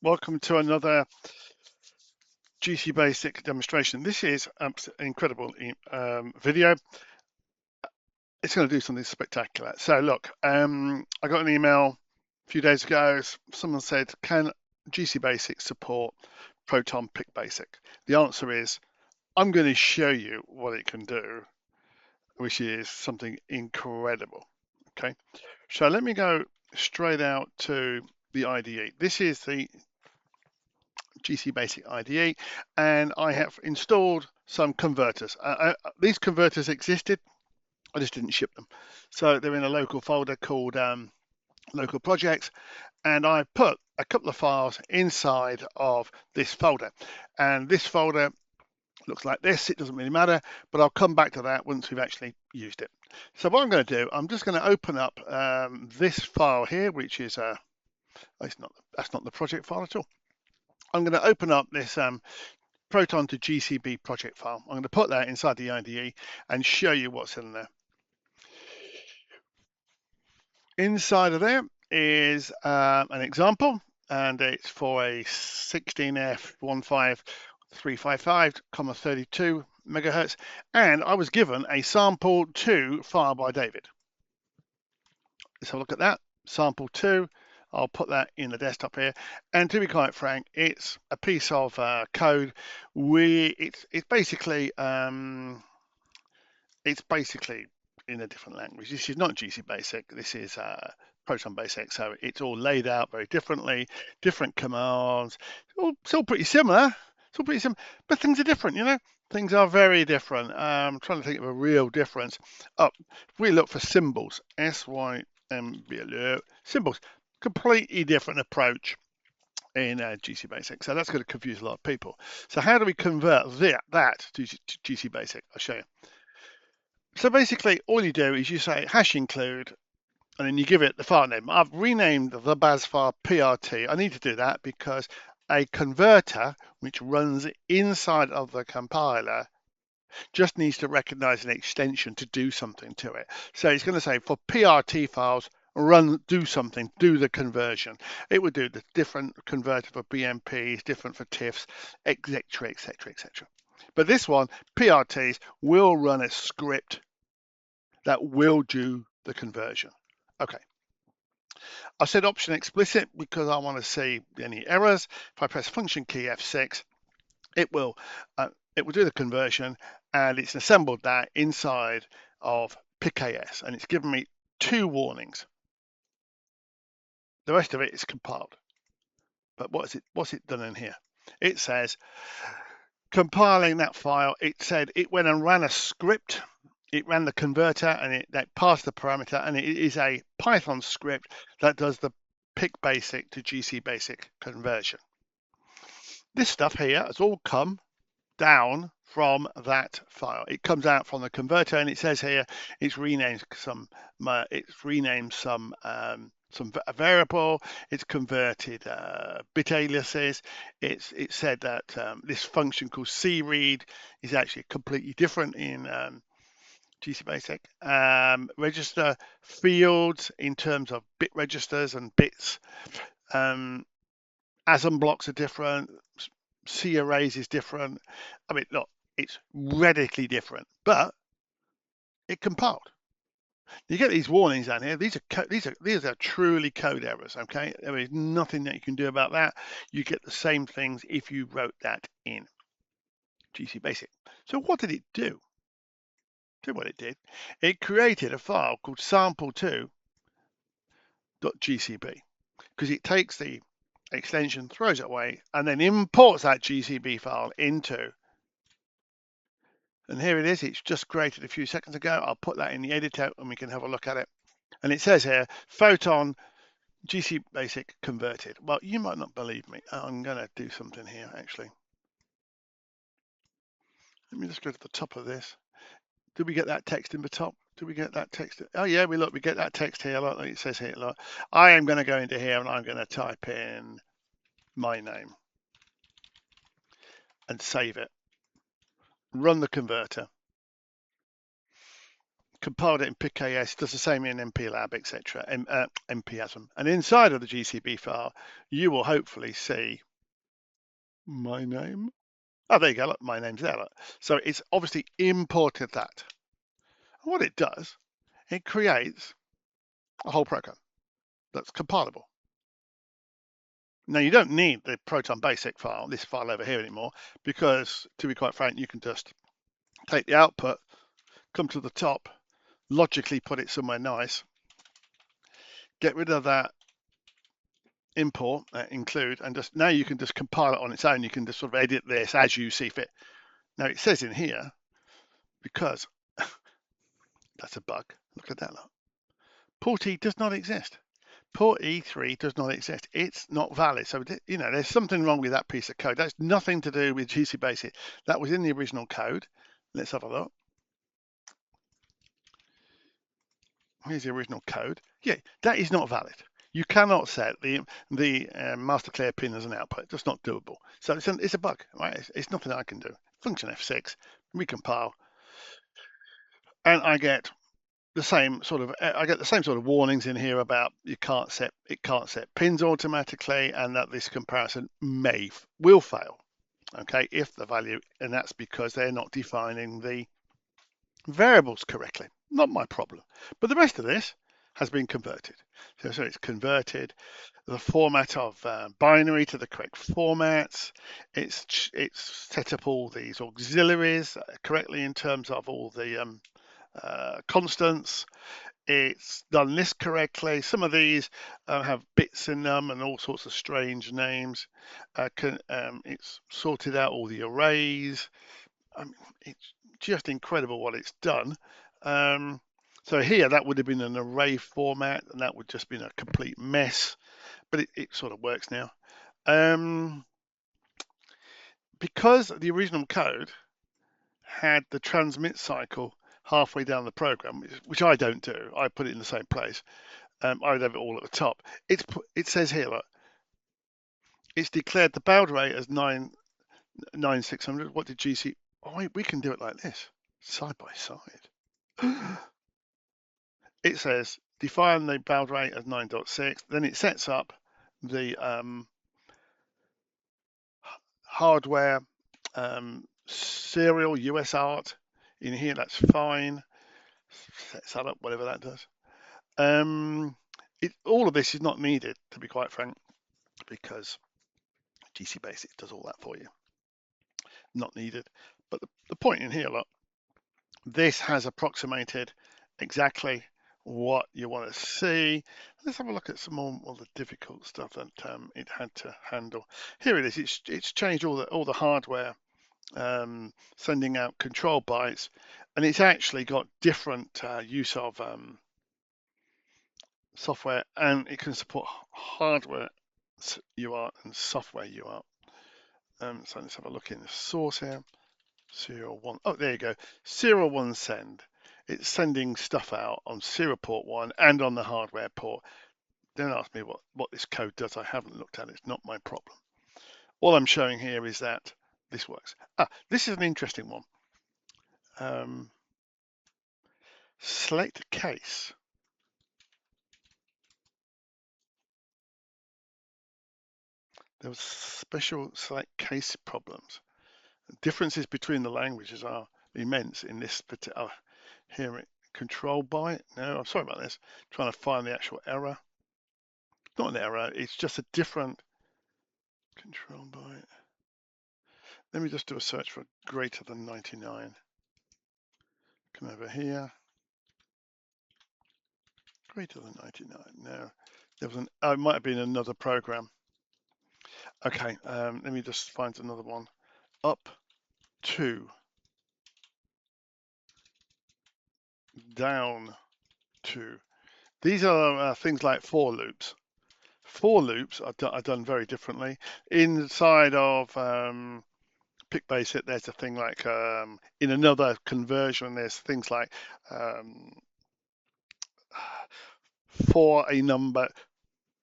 Welcome to another GCBASIC demonstration. This is an incredible video. It's going to do something spectacular. So look, I got an email a few days ago. Someone said, can GCBASIC support Proton PicBasic? The answer is, I'm going to show you what it can do, which is something incredible. Okay, so let me go straight out to the IDE. This is the GCBASIC IDE, and I have installed some converters. These converters existed, I just didn't ship them. So they're in a local folder called local projects, and I put a couple of files inside of this folder. And this folder looks like this. It doesn't really matter, but I'll come back to that once we've actually used it. So what I'm going to do, I'm just going to open up this file here, which is that's not the project file at all. I'm going to open up this Proton to GCB project file. I'm going to put that inside the IDE and show you what's in there. Inside of there is an example, and it's for a 16F15355, 32 megahertz, and I was given a sample 2 file by David. Let's have a look at that. Sample 2. I'll put that in the desktop here. And to be quite frank, it's a piece of code. It's basically in a different language. This is not GCBASIC. This is Proton Basic. So it's all laid out very differently, different commands. It's all pretty similar. It's all pretty similar, but things are different. You know, things are very different. I'm trying to think of a real difference. If we look for symbols, SYMBL symbols. Completely different approach in GCBASIC. So that's going to confuse a lot of people. So how do we convert that to GCBASIC? I'll show you. So basically, all you do is you say hash include, and then you give it the file name. I've renamed the baz file PRT. I need to do that because a converter which runs inside of the compiler just needs to recognize an extension to do something to it. So it's going to say for PRT files, do something, do the conversion. It would do the different converter for BMPs, different for TIFFs, etc., etc., etc. But this one, PRTs, will run a script that will do the conversion. Okay. I said option explicit because I want to see any errors. If I press function key F6, it will do the conversion, and it's assembled that inside of PicAS, and it's given me 2 warnings. The rest of it is compiled. But what's it done in here? It says compiling that file. It said it went and ran a script. It ran the converter, and that passed the parameter, and it is a Python script that does the PicBasic to GCBASIC conversion. This stuff here has all come down from that file. It comes out from the converter, and it says here it's renamed some variable. It's converted bit aliases. It said that this function called cread is actually completely different in GCBASIC. Register fields in terms of bit registers and bits. ASM blocks are different. C arrays is different. I mean, look, it's radically different, but it compiled. You get these warnings down here. These are truly code errors. Okay, there is nothing that you can do about that. You get the same things if you wrote that in GCBASIC. So what did it do? Do what it did. It created a file called sample2.gcb because it takes the extension, throws it away, and then imports that GCB file into. And here it is. It's just created a few seconds ago. I'll put that in the editor and we can have a look at it. And it says here, Photon GCBASIC converted. Well, you might not believe me. I'm going to do something here, actually. Let me just go to the top of this. Did we get that text in the top? Did we get that text? Oh, yeah, we get that text here. Like it says here. Look. I am going to go into here and I'm going to type in my name and save it. Run the converter. compiled it in PicBasic, does the same in MPLab, etc., MPASM. And inside of the GCB file, you will hopefully see my name. Oh, there you go. Look, my name's there. Look. So it's obviously imported that. And what it does, it creates a whole program that's compilable. Now, you don't need the Proton Basic file, this file over here anymore, because to be quite frank, you can just take the output, come to the top, logically put it somewhere nice, get rid of that import, include, and just now you can just compile it on its own. You can just sort of edit this as you see fit. Now it says in here, because that's a bug. Look at that. Look. Port E does not exist. Port E3 does not exist. It's not valid. So, you know, there's something wrong with that piece of code. That's nothing to do with GCBASIC. That was in the original code. Let's have a look. Here's the original code. Yeah, that is not valid. You cannot set the master clear pin as an output. That's not doable. So it's a bug, right? It's nothing I can do. Function F6, recompile, and I get the same sort of warnings in here about it can't set pins automatically, and that this comparison will fail. Okay, if the value, and that's because they're not defining the variables correctly. Not my problem. But the rest of this has been converted. So it's converted the format of binary to the correct formats. It's set up all these auxiliaries correctly in terms of all the constants. It's done this correctly. Some of these have bits in them and all sorts of strange names. It's sorted out all the arrays. It's just incredible what it's done. So here that would have been an array format, and that would just been a complete mess. But it sort of works now. Because the original code had the transmit cycle halfway down the program, which I don't do. I put it in the same place. I would have it all at the top. It says here, look, it's declared the baud rate as 99600. What did GC? Oh, we can do it like this, side by side. It says define the baud rate as 9.6. Then it sets up the hardware serial USART in here. That's fine. Sets that up, whatever that does. All of this is not needed, to be quite frank, because GCBASIC does all that for you. Not needed. But the point in here, look, this has approximated exactly what you want to see. Let's have a look at some more of the difficult stuff that it had to handle. Here it is. It's changed all the hardware, sending out control bytes, and it's actually got different use of software, and it can support hardware UART and software UART. So let's have a look in the source here. Serial 1. Oh, there you go. Serial 1 send. It's sending stuff out on serial port 1 and on the hardware port. Don't ask me what this code does. I haven't looked at it. It's not my problem. All I'm showing here is that this works. This is an interesting one. Select case. There was special select case problems. The differences between the languages are immense in this particular. Here, control byte. No, I'm sorry about this. Trying to find the actual error. Not an error. It's just a different control byte. Let me just do a search for greater than 99. Come over here. Greater than 99. No, there was it might have been another program. Okay, let me just find another one. Up to, down to. These are things like for loops. For loops are done very differently. Inside of PicBasic, there's a thing like in another conversion, there's things like for a number,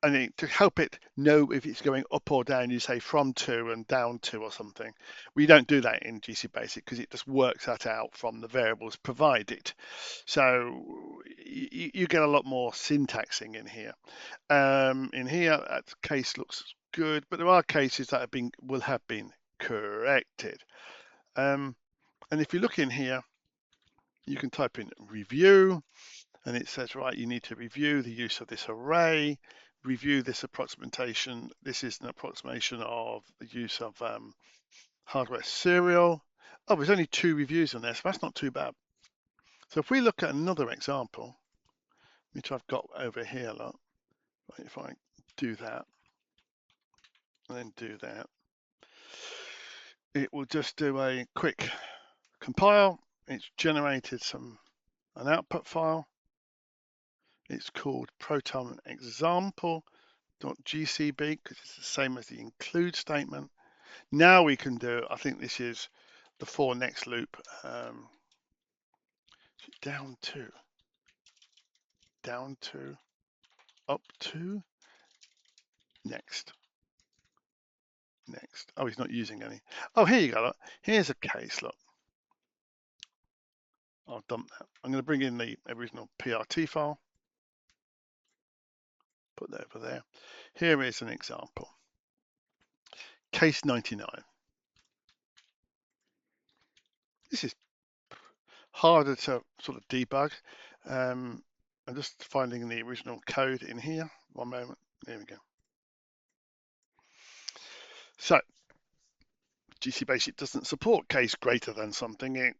and then to help it know if it's going up or down, you say from to and down to or something. We don't do that in GCBASIC because it just works that out from the variables provided. So you get a lot more syntaxing in here. That case looks good, but there are cases that will have been corrected. And if you look in here, you can type in review, and it says, right, you need to review the use of this array, review this approximation. This is an approximation of the use of hardware serial. Oh, there's only 2 reviews on this, so that's not too bad. So if we look at another example, which I've got over here, look, if I do that, and then do that, it will just do a quick compile. It's generated an output file. It's called proton example.gcb because it's the same as the include statement. Now we can do, I think this is the for next loop, down to, up to, next. Oh, he's not using any. Oh, here you go. Look. Here's a case. Look, I'll dump that. I'm going to bring in the original PRT file. Put that over there. Here is an example. Case 99. This is harder to sort of debug. I'm just finding the original code in here. One moment. There we go. So GCBASIC doesn't support case greater than something.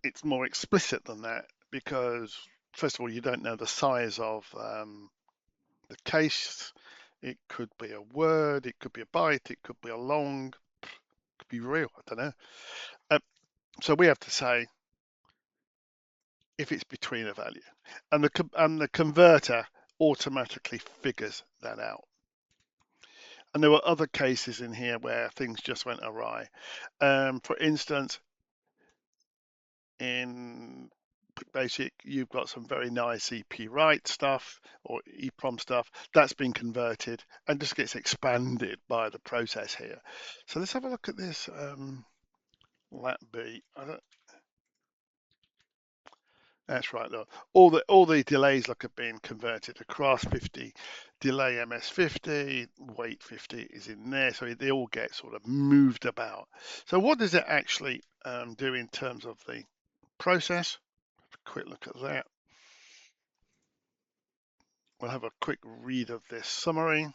It's more explicit than that because, first of all, you don't know the size of the case. It could be a word, it could be a byte, it could be a long, it could be real, I don't know. So we have to say if it's between a value, and the converter automatically figures that out. And there were other cases in here where things just went awry. For instance, in PicBasic, you've got some very nice EEPROM stuff or EEPROM stuff that's been converted and just gets expanded by the process here. So let's have a look at this. That's right. Look, all the delays look have been converted across 50. DelayMS 50, wait 50 is in there, so they all get sort of moved about. So what does it actually do in terms of the process? Quick look at that. We'll have a quick read of this summary.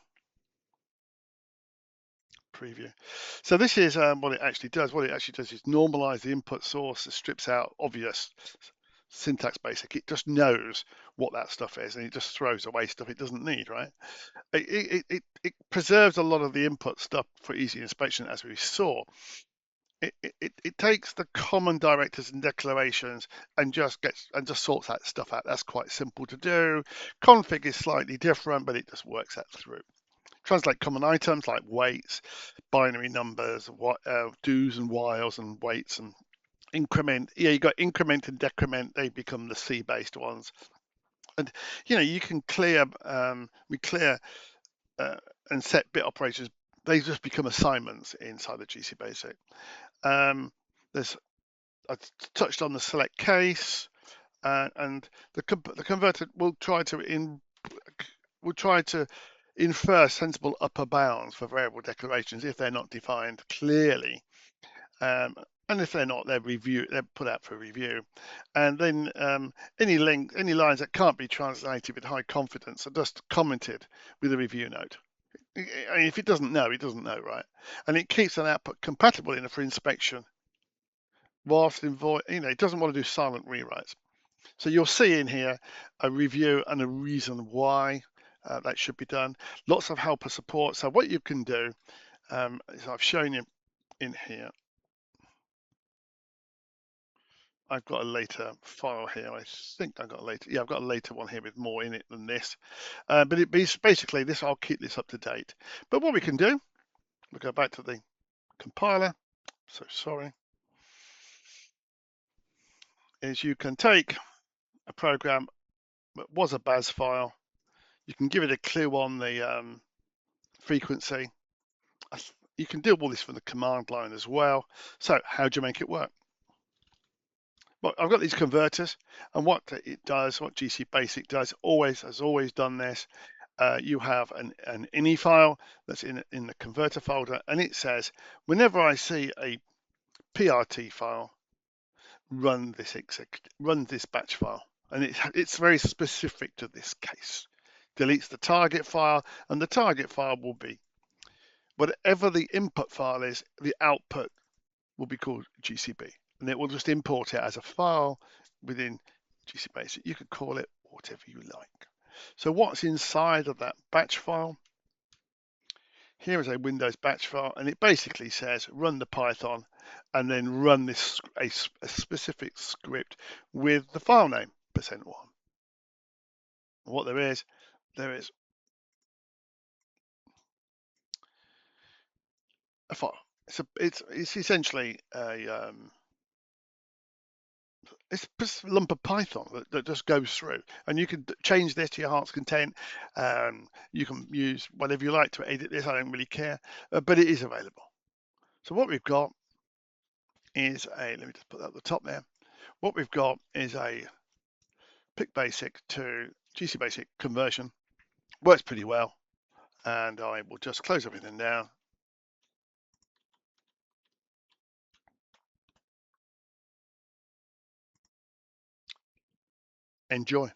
Preview. So this is what it actually does. What it actually does is normalize the input source. It strips out obvious syntax basic. It just knows what that stuff is, and it just throws away stuff it doesn't need, right? It preserves a lot of the input stuff for easy inspection, as we saw. It takes the common directives and declarations and just sorts that stuff out. That's quite simple to do. Config is slightly different, but it just works that through. Translate common items like weights, binary numbers, do's and whiles and weights and increment. Yeah, you got increment and decrement. They become the C-based ones. And you can clear, and set bit operators. They just become assignments inside the GCBASIC. I touched on the select case, and the converter will try to infer sensible upper bounds for variable declarations if they're not defined clearly. And if they're not, they're put out for review. And then any lines that can't be translated with high confidence are just commented with a review note. I mean, if it doesn't know, it doesn't know, right? And it keeps an output compatible for inspection, whilst it doesn't want to do silent rewrites. So you'll see in here a review and a reason why that should be done. Lots of helper support. So what you can do is I've shown you in here. I've got a later file here. I think I've got a later. Yeah, I've got a later one here with more in it than this. But basically this. I'll keep this up to date. But what we can do, we'll go back to the compiler. So sorry. Is you can take a program that was a BAS file, You can give it a clue on the frequency. You can do all this from the command line as well. So how do you make it work? Well, I've got these converters, and what it does, what GCBASIC does, has always done this. You have an ini file that's in the converter folder, and it says, whenever I see a PRT file, run this batch file, and it's very specific to this case. Deletes the target file, and the target file will be whatever the input file is. The output will be called GCB, and it will just import it as a file within GCBASIC. You could call it whatever you like. So what's inside of that batch file? Here is a Windows batch file, and it basically says run the Python and then run this a specific script with the file name %1. What there is a file. It's essentially a it's just a lump of Python that just goes through, and you can change this to your heart's content. You can use whatever you like to edit this. I don't really care, but it is available. So what we've got is let me just put that at the top there. What we've got is a PicBasic to GCBASIC conversion. Works pretty well, and I will just close everything down. Enjoy.